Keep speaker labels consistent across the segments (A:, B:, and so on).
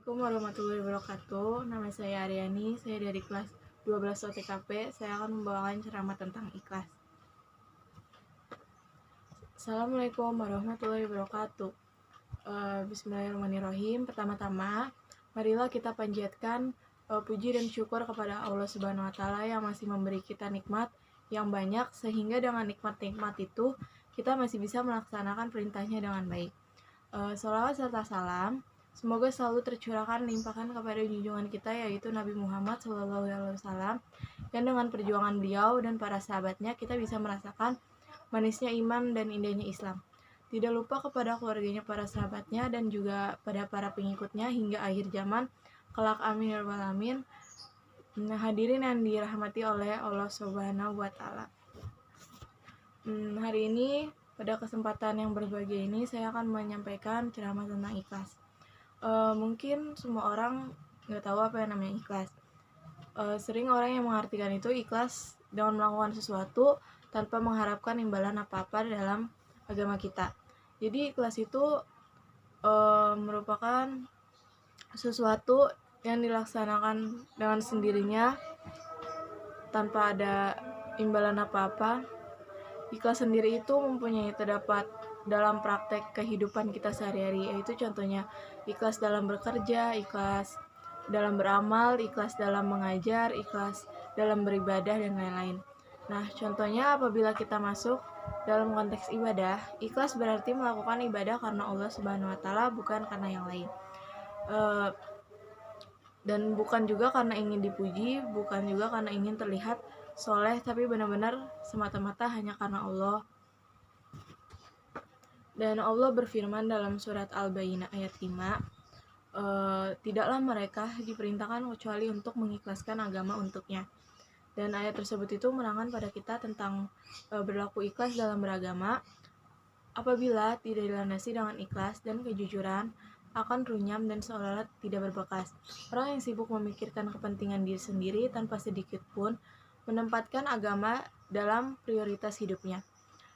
A: Assalamualaikum warahmatullahi wabarakatuh. Nama saya Aryani, saya dari kelas 12 OTKP. Saya akan membawakan ceramah tentang ikhlas. Assalamualaikum warahmatullahi wabarakatuh. Bismillahirrahmanirrahim. Pertama-tama, marilah kita panjatkan puji dan syukur kepada Allah Subhanahu wa taala yang masih memberi kita nikmat yang banyak, sehingga dengan nikmat-nikmat itu kita masih bisa melaksanakan perintahnya dengan baik. Sholawat serta salam semoga selalu tercurahkan limpahkan kepada junjungan kita, yaitu Nabi Muhammad SAW, yang dengan perjuangan beliau dan para sahabatnya kita bisa merasakan manisnya iman dan indahnya Islam. Tidak lupa kepada keluarganya, para sahabatnya, dan juga pada para pengikutnya hingga akhir zaman kelak, amin ya rabbal alamin. Nah, hadirin yang dirahmati oleh Allah Subhanahu wa taala. Hari ini pada kesempatan yang berbahagia ini saya akan menyampaikan ceramah tentang ikhlas. Mungkin semua orang nggak tahu apa yang namanya ikhlas. Sering orang yang mengartikan itu ikhlas dengan melakukan sesuatu tanpa mengharapkan imbalan apa-apa dalam agama kita. Jadi ikhlas itu merupakan sesuatu yang dilaksanakan dengan sendirinya tanpa ada imbalan apa-apa. Ikhlas sendiri itu mempunyai terdapat dalam praktek kehidupan kita sehari-hari, yaitu contohnya ikhlas dalam bekerja, ikhlas dalam beramal, ikhlas dalam mengajar, ikhlas dalam beribadah, dan lain-lain. Nah, contohnya apabila kita masuk dalam konteks ibadah, ikhlas berarti melakukan ibadah karena Allah Subhanahu wa taala, bukan karena yang lain. Dan bukan juga karena ingin dipuji, bukan juga karena ingin terlihat soleh, tapi benar-benar semata-mata hanya karena Allah. Dan Allah berfirman dalam surat Al-Baqarah ayat 5, tidaklah mereka diperintahkan kecuali untuk mengikhlaskan agama untuknya. Dan ayat tersebut itu menerangkan pada kita tentang berlaku ikhlas dalam beragama. Apabila tidak dilandasi dengan ikhlas dan kejujuran, akan runyam dan seolah-olah tidak berbekas. Orang yang sibuk memikirkan kepentingan diri sendiri tanpa sedikit pun menempatkan agama dalam prioritas hidupnya.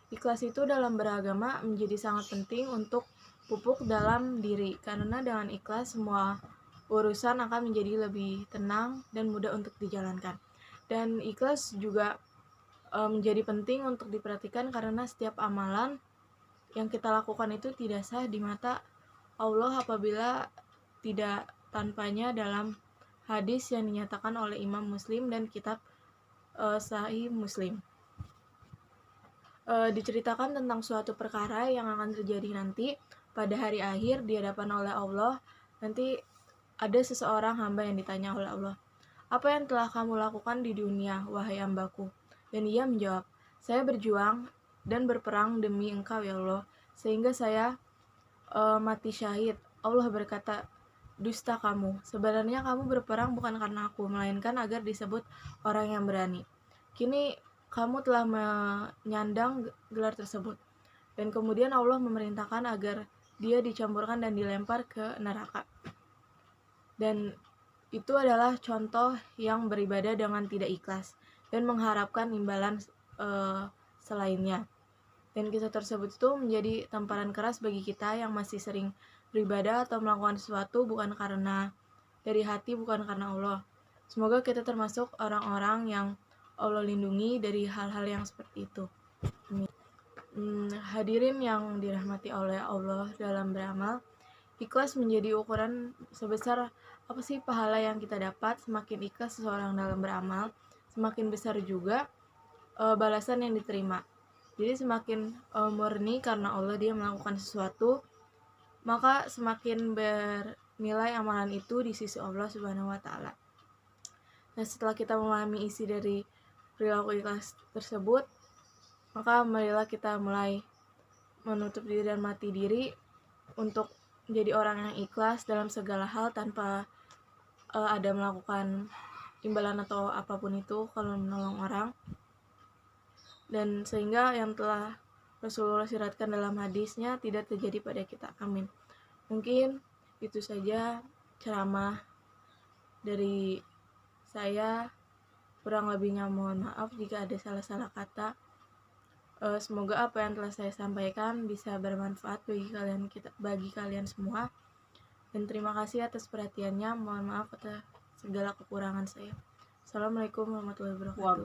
A: Ikhlas itu dalam beragama menjadi sangat penting untuk pupuk dalam diri, karena dengan ikhlas semua urusan akan menjadi lebih tenang dan mudah untuk dijalankan. Dan ikhlas juga menjadi penting untuk diperhatikan karena setiap amalan yang kita lakukan itu tidak sah di mata Allah apabila tidak tanpanya dalam hadis yang dinyatakan oleh Imam Muslim dan kitab Sahih Muslim. Diceritakan tentang suatu perkara yang akan terjadi nanti pada hari akhir di hadapan oleh Allah. Nanti ada seseorang hamba yang ditanya oleh Allah, "Apa yang telah kamu lakukan di dunia, wahai hambaku?" Dan ia menjawab, "Saya berjuang dan berperang demi Engkau ya Allah, sehingga saya mati syahid." Allah berkata, "Dusta kamu, sebenarnya kamu berperang bukan karena aku, melainkan agar disebut orang yang berani. Kini kamu telah menyandang gelar tersebut." Dan kemudian Allah memerintahkan agar dia dicampurkan dan dilempar ke neraka. Dan itu adalah contoh yang beribadah dengan tidak ikhlas dan mengharapkan imbalan selainnya. Dan kisah tersebut itu menjadi tamparan keras bagi kita yang masih sering beribadah atau melakukan sesuatu bukan karena dari hati, bukan karena Allah. Semoga kita termasuk orang-orang yang Allah lindungi dari hal-hal yang seperti itu. Hadirin yang dirahmati oleh Allah dalam beramal, ikhlas menjadi ukuran sebesar apa sih pahala yang kita dapat. Semakin ikhlas seseorang dalam beramal, semakin besar juga balasan yang diterima. Jadi semakin murni karena Allah dia melakukan sesuatu, maka semakin bernilai amalan itu di sisi Allah Subhanahu wa taala. Nah, setelah kita memahami isi dari perilaku ikhlas tersebut, maka marilah kita mulai menutup diri dan mati diri untuk menjadi orang yang ikhlas dalam segala hal tanpa ada melakukan imbalan atau apapun itu kalau menolong orang. Dan sehingga yang telah Rasulullah syaratkan dalam hadisnya tidak terjadi pada kita. Amin. Mungkin itu saja ceramah dari saya. Kurang lebihnya mohon maaf jika ada salah-salah kata. Semoga apa yang telah saya sampaikan bisa bermanfaat bagi kalian semua. Dan terima kasih atas perhatiannya. Mohon maaf atas segala kekurangan saya. Assalamualaikum warahmatullahi wabarakatuh.